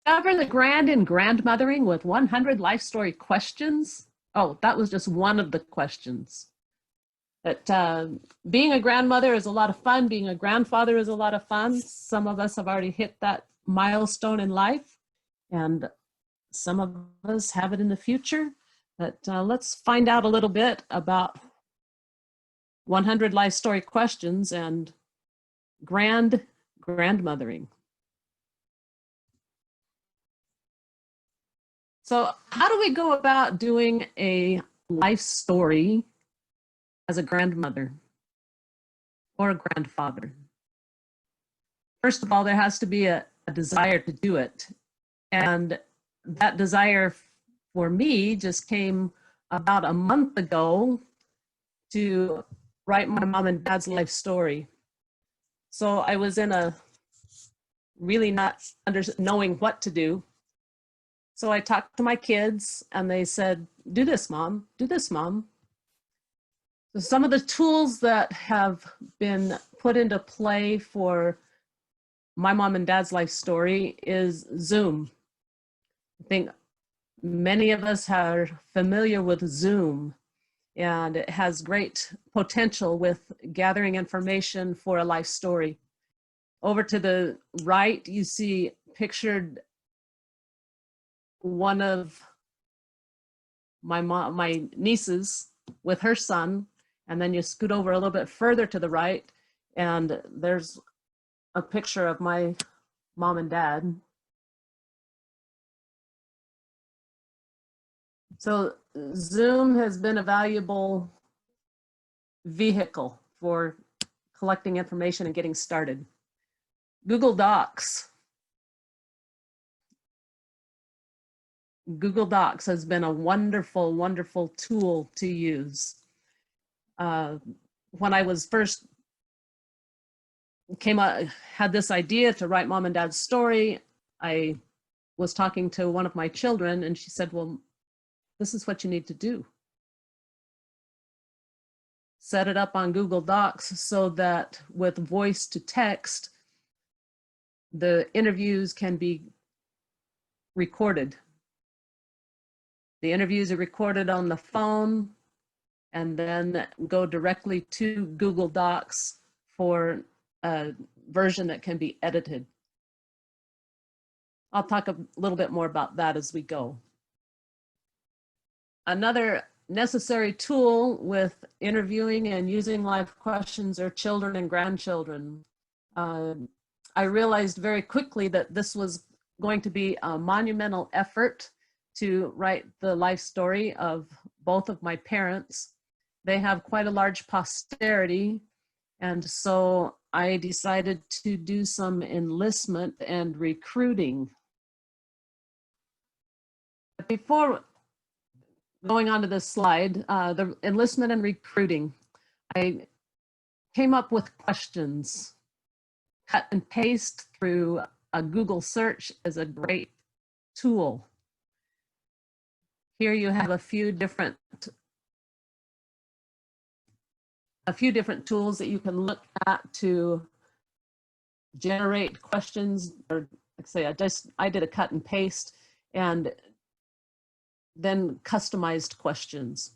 Discover the grand in grandmothering with 100 life story questions. Oh, that was just one of the questions. But being a grandmother is a lot of fun. Being a grandfather is a lot of fun. Some of us have already hit that milestone in life, and some of us have it in the future. But let's find out a little bit about 100 life story questions and grandmothering. So how do we go about doing a life story as a grandmother or a grandfather? First of all, there has to be a desire to do it. And that desire for me just came about a month ago to write my mom and dad's life story. So I was in a really not knowing what to do. So I talked to my kids and they said, do this, Mom, do this, Mom. So some of the tools that have been put into play for my mom and dad's life story is Zoom. I think many of us are familiar with Zoom, and it has great potential with gathering information for a life story. Over to the right, you see pictured one of my nieces with her son, and then you scoot over a little bit further to the right, and there's a picture of my mom and dad. So Zoom has been a valuable vehicle for collecting information and getting started. Google Docs. Google Docs has been a wonderful, wonderful tool to use. When I was first had this idea to write mom and dad's story, I was talking to one of my children and she said, well, this is what you need to do. Set it up on Google Docs so that with voice to text, the interviews can be recorded. The interviews are recorded on the phone and then go directly to Google Docs for a version that can be edited. I'll talk a little bit more about that as we go. Another necessary tool with interviewing and using live questions are children and grandchildren. I realized very quickly that this was going to be a monumental effort to write the life story of both of my parents. They have quite a large posterity, and so I decided to do some enlistment and recruiting. Before going on to this slide, the enlistment and recruiting, I came up with questions. Cut and paste through a Google search is a great tool. Here you have a few different tools that you can look at to generate questions, or like I say, I did a cut and paste and then customized questions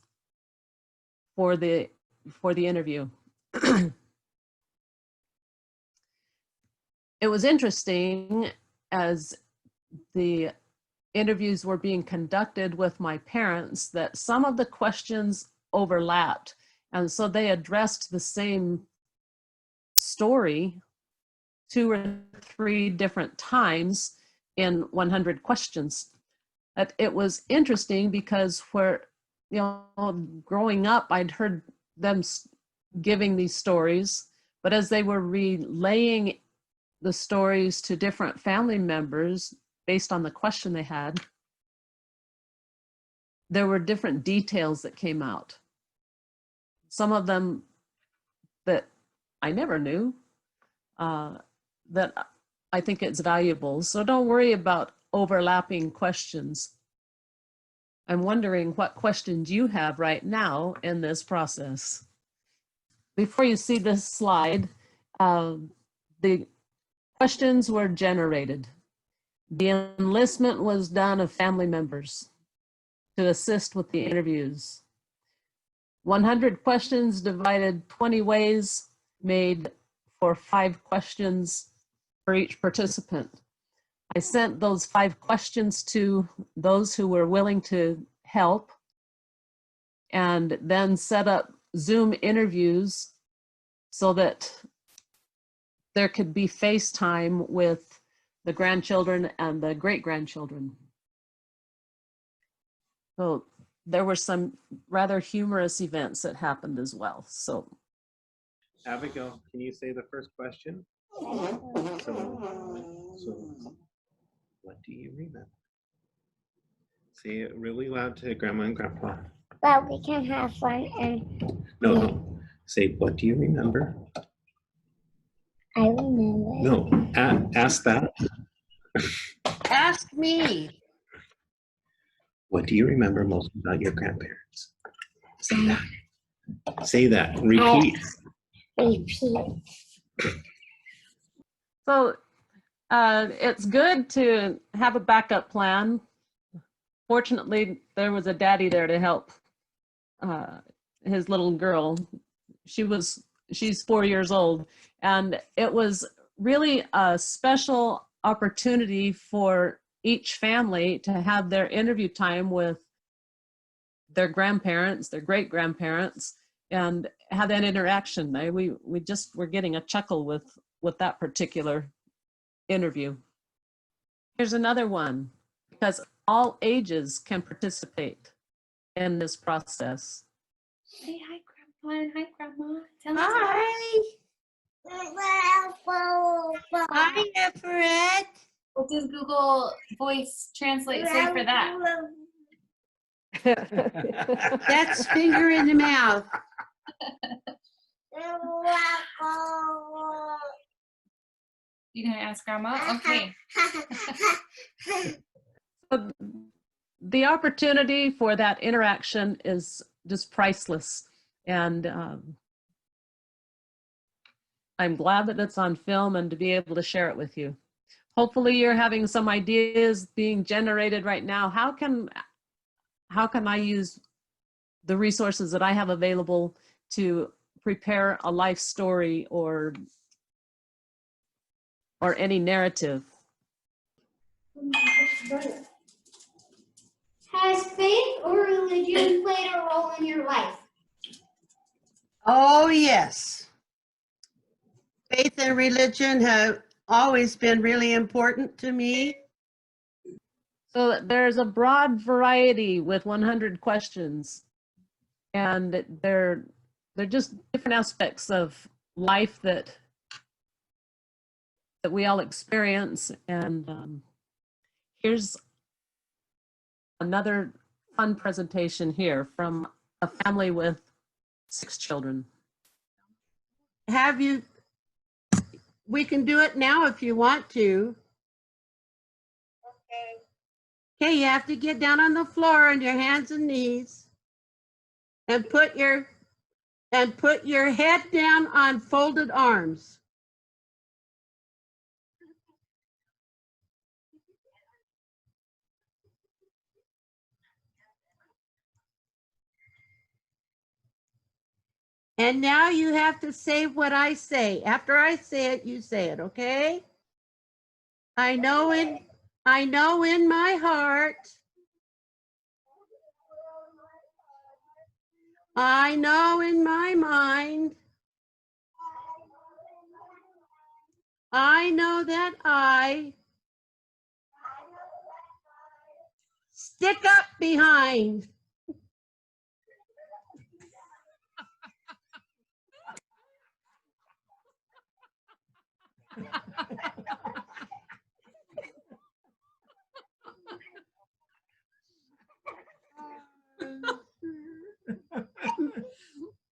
for the interview. It was interesting as the interviews were being conducted with my parents that some of the questions overlapped. And so they addressed the same story 2 or 3 different times in 100 questions. It was interesting because growing up, I'd heard them giving these stories, but as they were relaying the stories to different family members based on the question they had, there were different details that came out. Some of them that I never knew, that I think it's valuable. So don't worry about overlapping questions. I'm wondering what questions you have right now in this process. Before you see this slide, the questions were generated. The enlistment was done of family members to assist with the interviews. 100 questions divided 20 ways made for 5 questions for each participant. I sent those 5 questions to those who were willing to help, and then set up Zoom interviews so that there could be FaceTime with the grandchildren and the great-grandchildren. So there were some rather humorous events that happened as well. So Abigail, can you say the first question? So what do you remember? Say it really loud to Grandma and Grandpa. Well, we can have fun and No. Say, what do you remember? I remember. No, ask that. Ask me. What do you remember most about your grandparents? Say that. Say that. Repeat. Repeat. So it's good to have a backup plan. Fortunately, there was a daddy there to help his little girl. She's 4 years old, and it was really a special opportunity for each family to have their interview time with their grandparents, their great-grandparents, and have that interaction. We just were getting a chuckle with that particular interview. Here's another one, because all ages can participate in this process. Say hi, Grandpa, and hi, Grandma. Tell us Hi. Hi, Everett. what does Google Voice Translate say for that? That's finger in the mouth. You gonna ask Grandma? Okay. The opportunity for that interaction is just priceless. And I'm glad that it's on film and to be able to share it with you. Hopefully you're having some ideas being generated right now. How can I use the resources that I have available to prepare a life story or any narrative? Has faith or religion played a role in your life? Oh, yes. Faith and religion have always been really important to me. So there's a broad variety with 100 questions, and they're just different aspects of life that we all experience. And here's another fun presentation here from a family with 6 children. We can do it now if you want to. Okay, you have to get down on the floor on your hands and knees and put your head down on folded arms. And now you have to say what I say. After I say it, you say it, okay? I know in my heart. I know in my mind. I know that I stick up behind.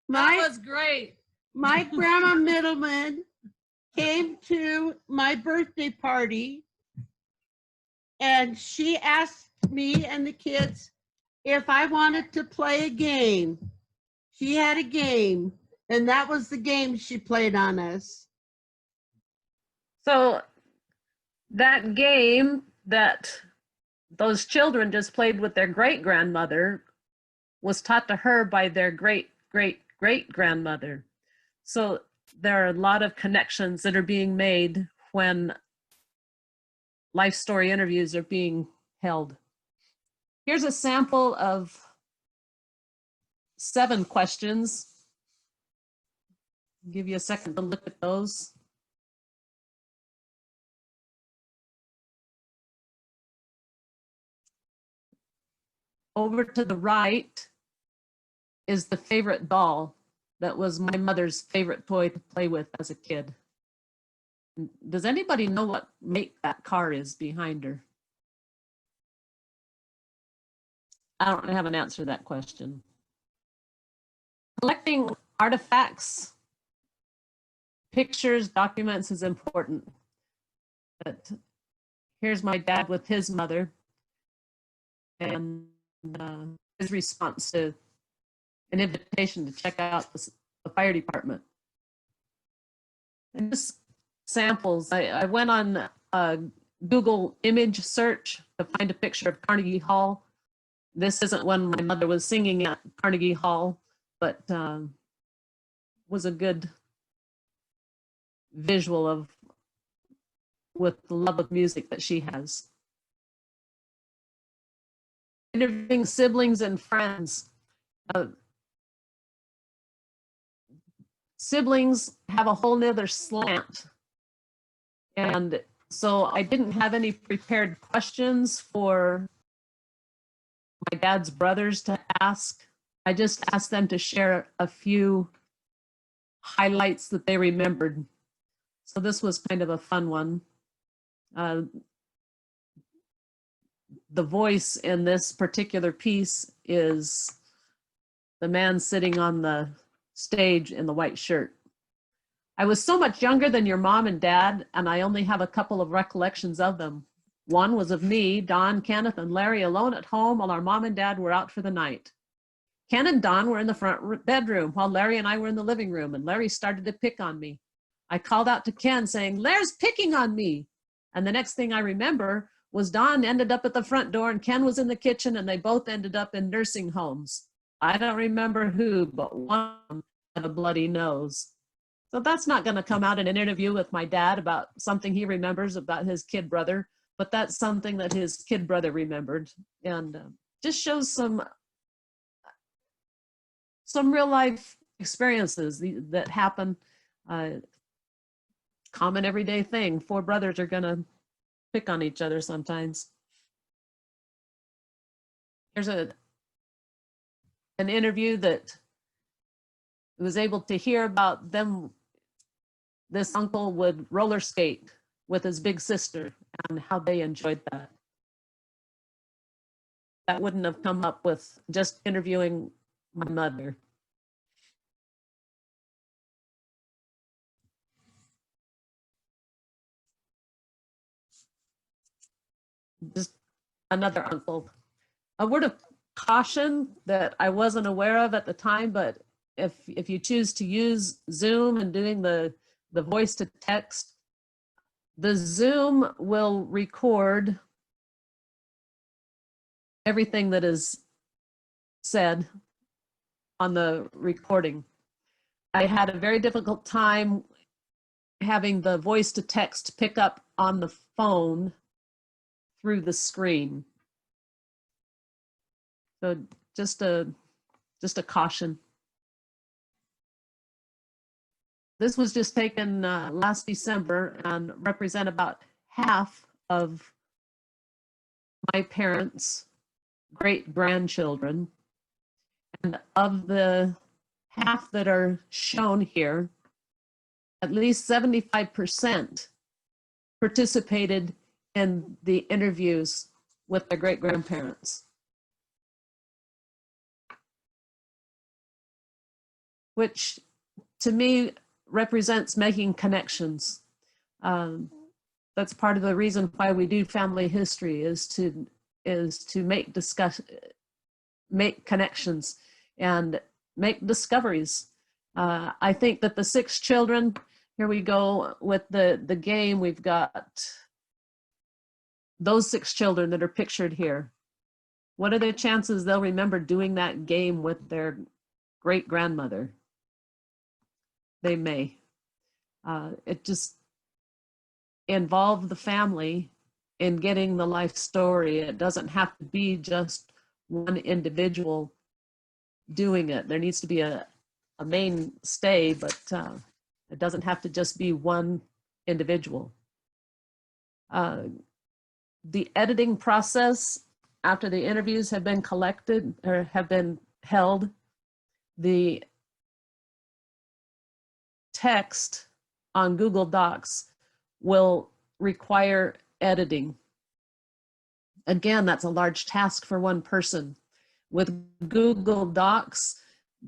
That was great. My grandma Middleman came to my birthday party and she asked me and the kids if I wanted to play a game. She had a game, and that was the game she played on us. So that game that those children just played with their great grandmother was taught to her by their great great great grandmother. So there are a lot of connections that are being made when life story interviews are being held. Here's a sample of 7 questions. I'll give you a second to look at those. Over to the right is the favorite doll that was my mother's favorite toy to play with as a kid. Does anybody know what make that car is behind her? I don't have an answer to that question. Collecting artifacts, pictures, documents is important. But here's my dad with his mother and his response to an invitation to check out the fire department. And just samples. I went on a Google image search to find a picture of Carnegie Hall. This isn't when my mother was singing at Carnegie Hall, but was a good visual of with the love of music that she has. Interviewing siblings and friends. Siblings have a whole nother slant. And so I didn't have any prepared questions for my dad's brothers to ask. I just asked them to share a few highlights that they remembered. So this was kind of a fun one. The voice in this particular piece is the man sitting on the stage in the white shirt. I was so much younger than your mom and dad, and I only have a couple of recollections of them. One was of me, Don, Kenneth, and Larry alone at home while our mom and dad were out for the night. Ken and Don were in the front bedroom while Larry and I were in the living room, and Larry started to pick on me. I called out to Ken saying, "Larry's picking on me." And the next thing I remember was Don ended up at the front door and Ken was in the kitchen, and they both ended up in nursing homes. I don't remember who, but one had a bloody nose. So that's not going to come out in an interview with my dad about something he remembers about his kid brother, but that's something that his kid brother remembered, and just shows some real life experiences that happen. Common everyday thing. 4 brothers are going to pick on each other sometimes. Here's an interview that was able to hear about them. This uncle would roller skate with his big sister and how they enjoyed that. That wouldn't have come up with just interviewing my mother. Just another uncle. A word of caution that I wasn't aware of at the time, but if you choose to use Zoom and doing the voice to text, the Zoom will record everything that is said on the recording. I had a very difficult time having the voice to text pick up on the phone through the screen. So just a caution. This was just taken last December and represent about half of my parents' great-grandchildren. And of the half that are shown here, at least 75% participated in the interviews with their great-grandparents. Which to me represents making connections. That's part of the reason why we do family history, is to make connections and make discoveries. I think that the 6 children, here we go with the game, we've got those 6 children that are pictured here, what are the chances they'll remember doing that game with their great grandmother? They may. It just involved the family in getting the life story. It doesn't have to be just one individual doing it. There needs to be a mainstay, but it doesn't have to just be one individual. The editing process after the interviews have been collected or have been held, the text on Google Docs will require editing. Again, that's a large task for one person. With Google Docs,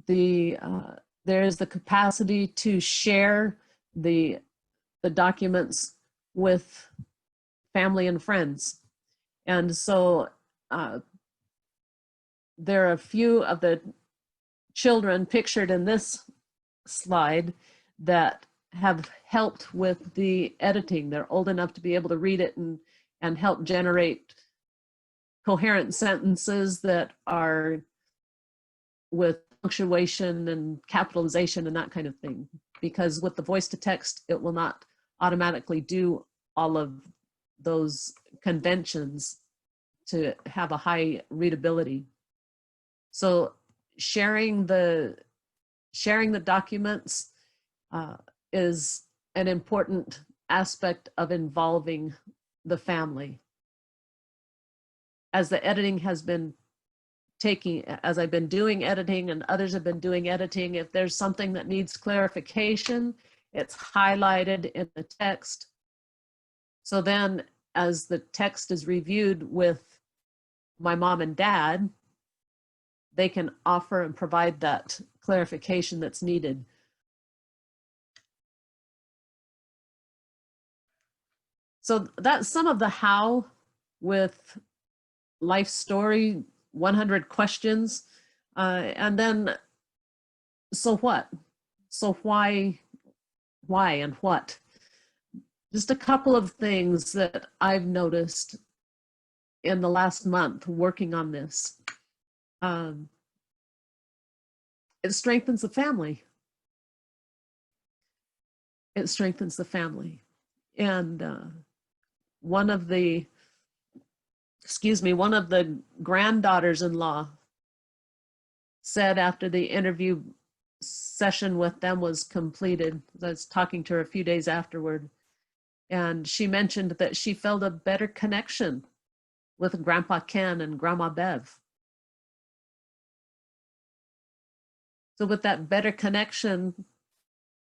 there's the capacity to share the documents with family and friends. And so there are a few of the children pictured in this slide that have helped with the editing. They're old enough to be able to read it and help generate coherent sentences that are with punctuation and capitalization and that kind of thing. Because with the voice to text, it will not automatically do all of those conventions to have a high readability. So sharing the documents is an important aspect of involving the family. As the editing has been as I've been doing editing and others have been doing editing, if there's something that needs clarification, it's highlighted in the text. So then as the text is reviewed with my mom and dad, they can offer and provide that clarification that's needed. So that's some of the how with life story, 100 questions. And then, so what? So why and what? Just a couple of things that I've noticed in the last month working on this. It strengthens the family. It strengthens the family. And one of the granddaughters-in-law said after the interview session with them was completed, I was talking to her a few days afterward, and she mentioned that she felt a better connection with Grandpa Ken and Grandma Bev. So with that better connection,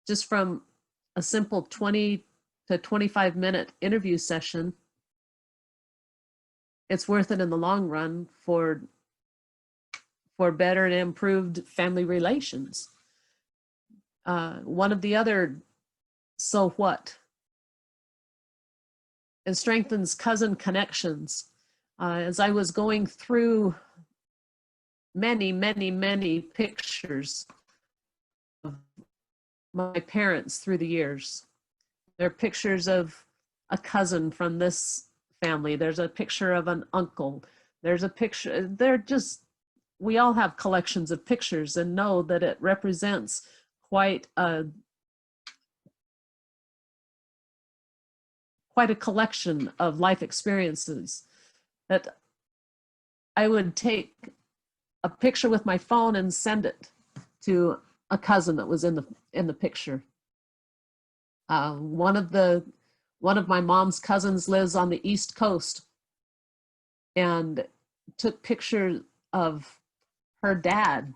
just from a simple 20 to 25-minute interview session, it's worth it in the long run for better and improved family relations. One of the other, so what? It strengthens cousin connections. As I was going through many pictures of my parents through the years, there are pictures of a cousin from this family. There's a picture of an uncle. There's a picture, we all have collections of pictures and know that it represents quite a collection of life experiences. That I would take a picture with my phone and send it to a cousin that was in the picture. One of my mom's cousins lives on the East Coast and took pictures of her dad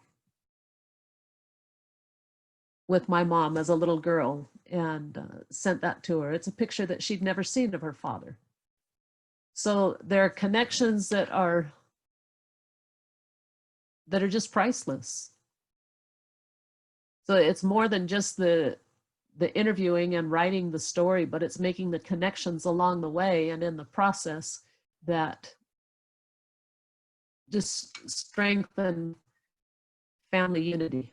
with my mom as a little girl and sent that to her. It's a picture that she'd never seen of her father. So there are connections that are just priceless. So it's more than just the interviewing and writing the story, but it's making the connections along the way and in the process that just strengthen family unity.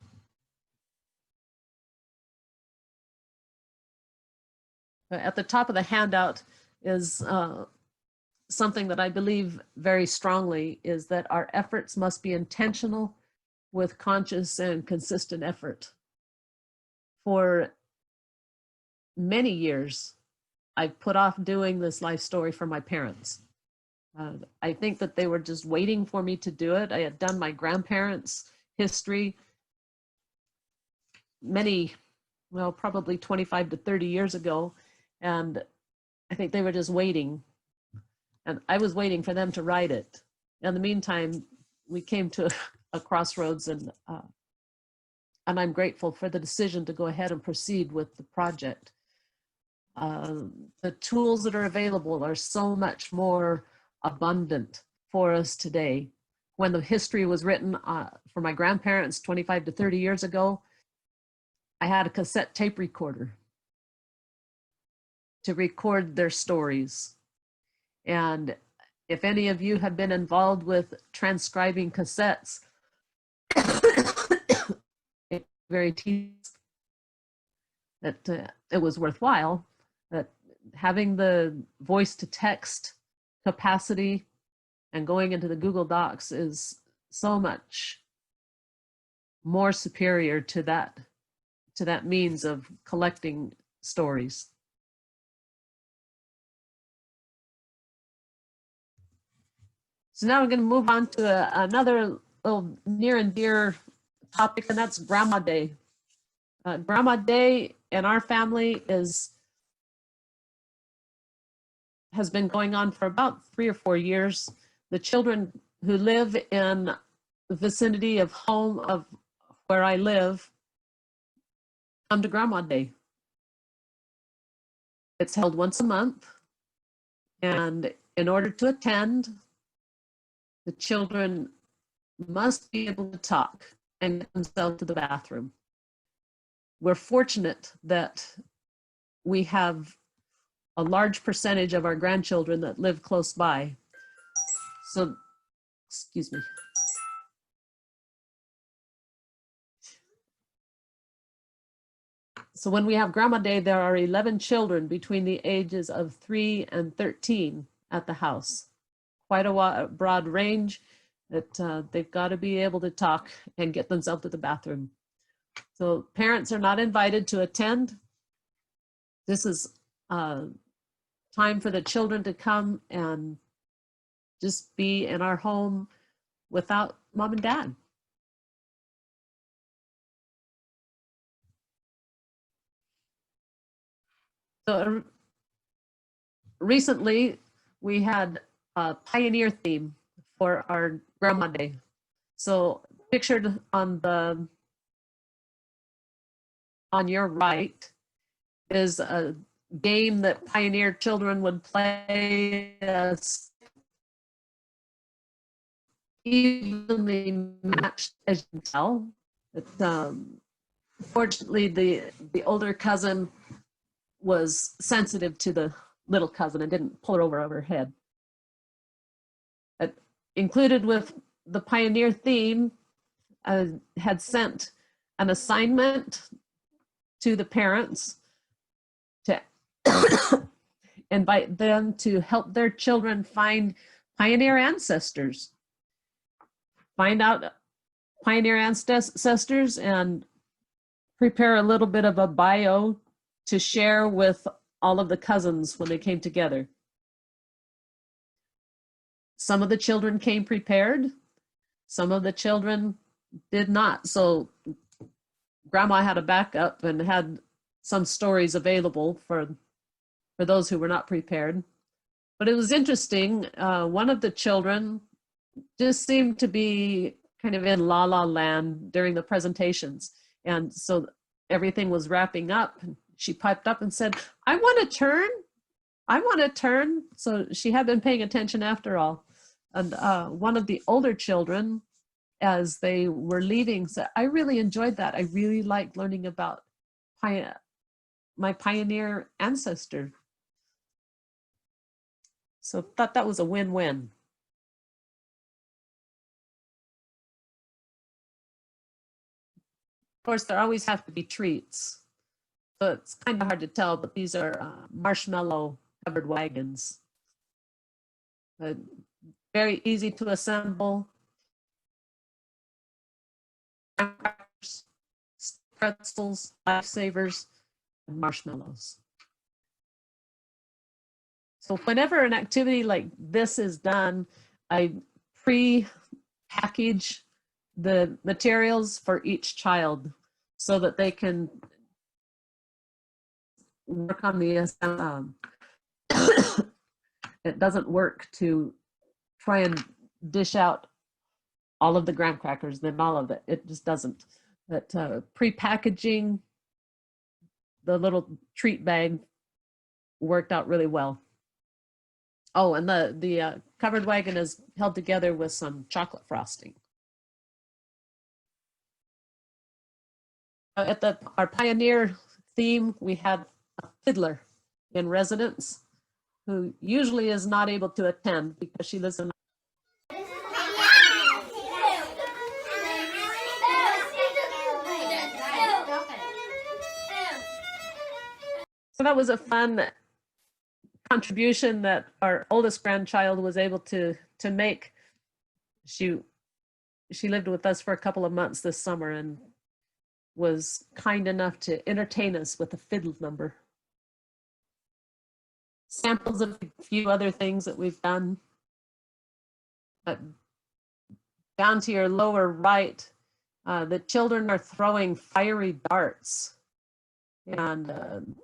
At the top of the handout is something that I believe very strongly is that our efforts must be intentional with conscious and consistent effort. For many years, I've put off doing this life story for my parents. I think that they were just waiting for me to do it. I had done my grandparents' history many, well, probably 25 to 30 years ago. And I think they were just waiting. And I was waiting for them to write it. In the meantime, we came to a crossroads, and I'm grateful for the decision to go ahead and proceed with the project. The tools that are available are so much more abundant for us today. When the history was written for my grandparents 25 to 30 years ago, I had a cassette tape recorder to record their stories. And if any of you have been involved with transcribing cassettes, it's very tedious. That it was worthwhile. That having the voice to text capacity and going into the Google Docs is so much more superior to that means of collecting stories. So now we're going to move on to another little near and dear topic, and that's Grandma Day. Grandma Day in our family has been going on for about 3 or 4 years. The children who live in the vicinity of home of where I live come to Grandma Day. It's held once a month, and in order to attend, the children must be able to talk and get themselves to the bathroom. We're fortunate that we have a large percentage of our grandchildren that live close by. So, excuse me. So when we have Grandma Day, there are 11 children between the ages of 3 and 13 at the house. Quite a broad range that they've got to be able to talk and get themselves to the bathroom. So parents are not invited to attend. This is time for the children to come and just be in our home without mom and dad. So recently we had a pioneer theme for our Grandma Day. So pictured on your right is a game that pioneer children would play, evenly matched, as you can tell. But, fortunately, the older cousin was sensitive to the little cousin and didn't pull her over her head. But included with the pioneer theme, had sent an assignment to the parents to invite them to help their children find pioneer ancestors. Find out pioneer ancestors and prepare a little bit of a bio to share with all of the cousins when they came together. Some of the children came prepared. Some of the children did not. So Grandma had a backup and had some stories available for those who were not prepared. But it was interesting. One of the children just seemed to be kind of in la la land during the presentations. And so everything was wrapping up. She piped up and said, I want to turn. I want to turn. So she had been paying attention after all. And one of the older children, as they were leaving, said, I really enjoyed that. I really liked learning about my pioneer ancestor. So thought that was a win-win. Of course, there always have to be treats. So it's kind of hard to tell, but these are marshmallow covered wagons. Very easy to assemble. Pretzels, lifesavers, and marshmallows. So whenever an activity like this is done, I pre-package the materials for each child so that they can work on the it doesn't work to try and dish out all of the graham crackers, then all of it. It just doesn't. But pre-packaging the little treat bag worked out really well. Oh, and the covered wagon is held together with some chocolate frosting. At our pioneer theme, we had a fiddler in residence who usually is not able to attend because she lives in. So that was a fun contribution that our oldest grandchild was able to make. She lived with us for a couple of months this summer and was kind enough to entertain us with a fiddle number. Samples of a few other things that we've done. But down to your lower right, the children are throwing fiery darts. And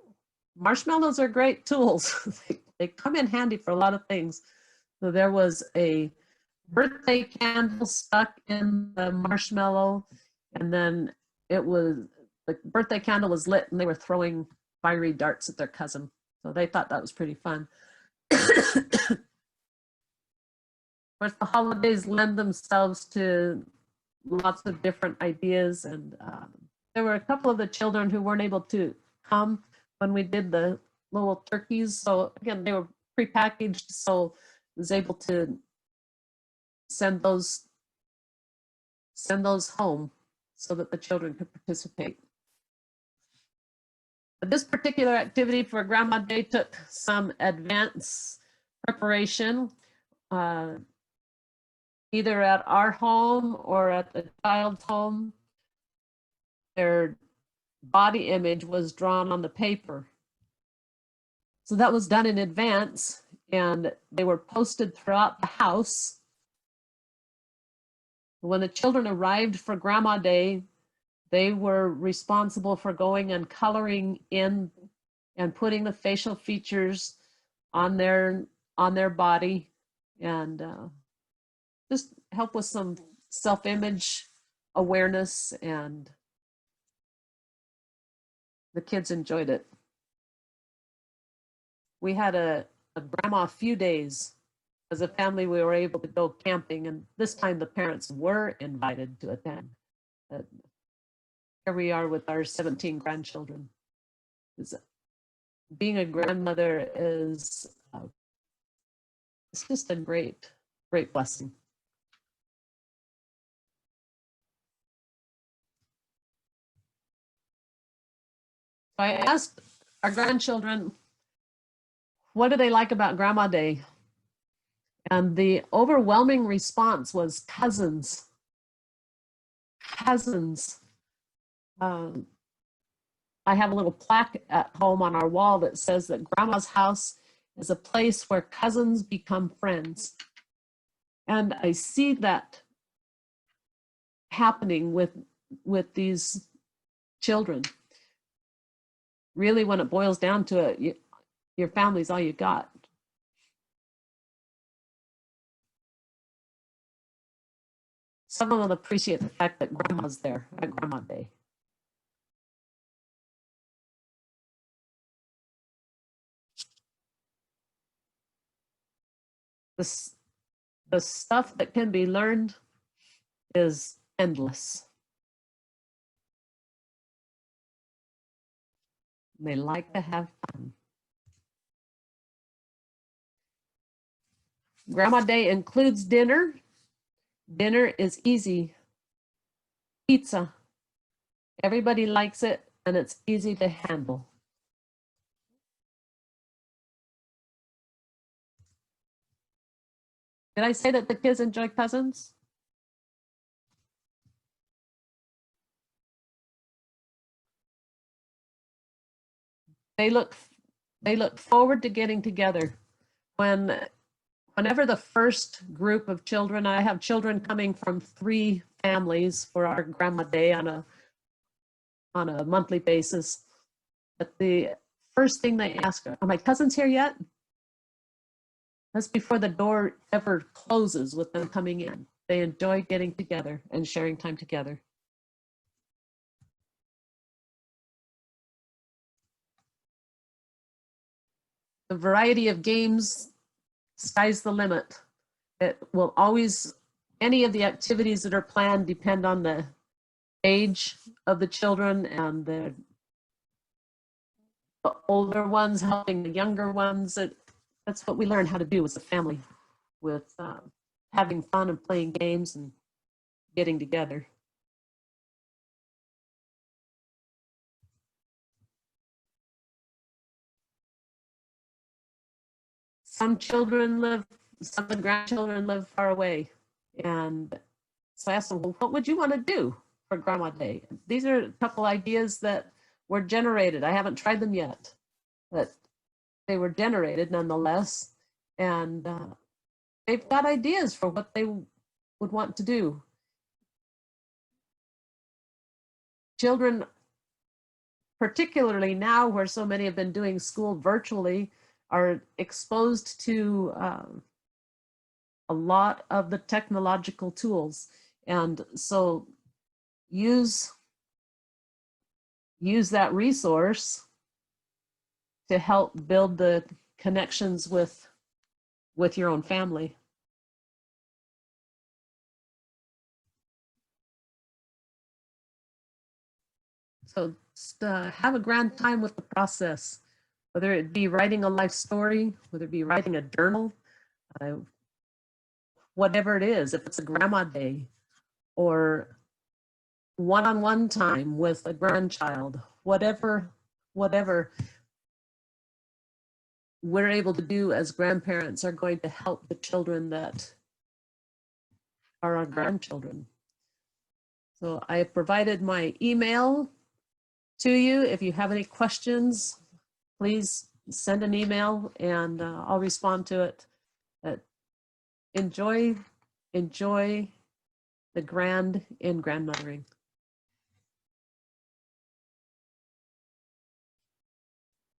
marshmallows are great tools. They come in handy for a lot of things. So there was a birthday candle stuck in the marshmallow, and then the birthday candle was lit and they were throwing fiery darts at their cousin. So they thought that was pretty fun. Of course, the holidays lend themselves to lots of different ideas, and there were a couple of the children who weren't able to come when we did the little turkeys. So again, they were prepackaged, so I was able to send those home so that the children could participate. But this particular activity for Grandma Day took some advanced preparation, either at our home or at the child's home. Their body image was drawn on the paper. So that was done in advance, and they were posted throughout the house. When the children arrived for Grandma Day, they were responsible for going and coloring in and putting the facial features on their body, and just help with some self-image awareness, and the kids enjoyed it. We had a grandma few days. As a family, we were able to go camping, and this time the parents were invited to attend. Here we are with our 17 grandchildren. Being a grandmother is it's just a great blessing. I asked our grandchildren, what do they like about Grandma Day? And the overwhelming response was cousins. Cousins. I have a little plaque at home on our wall that says that Grandma's house is a place where cousins become friends. And I see that happening with these children. Really, when it boils down to it, your family's all you got. Some of them appreciate the fact that Grandma's there at Grandma Day. The stuff that can be learned is endless. They like to have fun. Grandma Day includes dinner. Dinner is easy. Pizza. Everybody likes it, and it's easy to handle. Did I say that the kids enjoy cousins? They look forward to getting together. Whenever the first group of children, I have children coming from 3 families for our Grandma Day on a monthly basis. But the first thing they ask are my cousins here yet? That's before the door ever closes with them coming in. They enjoy getting together and sharing time together. The variety of games, sky's the limit. It will always, any of the activities that are planned depend on the age of the children and the older ones helping the younger ones. That's what we learn how to do as a family, with having fun and playing games and getting together. Some of the grandchildren live far away. And so I asked them, well, what would you want to do for Grandma Day? These are a couple ideas that were generated. I haven't tried them yet, but they were generated nonetheless. And they've got ideas for what they would want to do. Children, particularly now where so many have been doing school virtually, are exposed to a lot of the technological tools. And so use that resource to help build the connections with your own family. So just, have a grand time with the process, whether it be writing a life story, whether it be writing a journal, whatever it is, if it's a Grandma Day or one-on-one time with a grandchild, whatever we're able to do as grandparents are going to help the children that are our grandchildren. So I have provided my email to you. If you have any questions, please send an email and I'll respond to it. Enjoy the grand in grandmothering.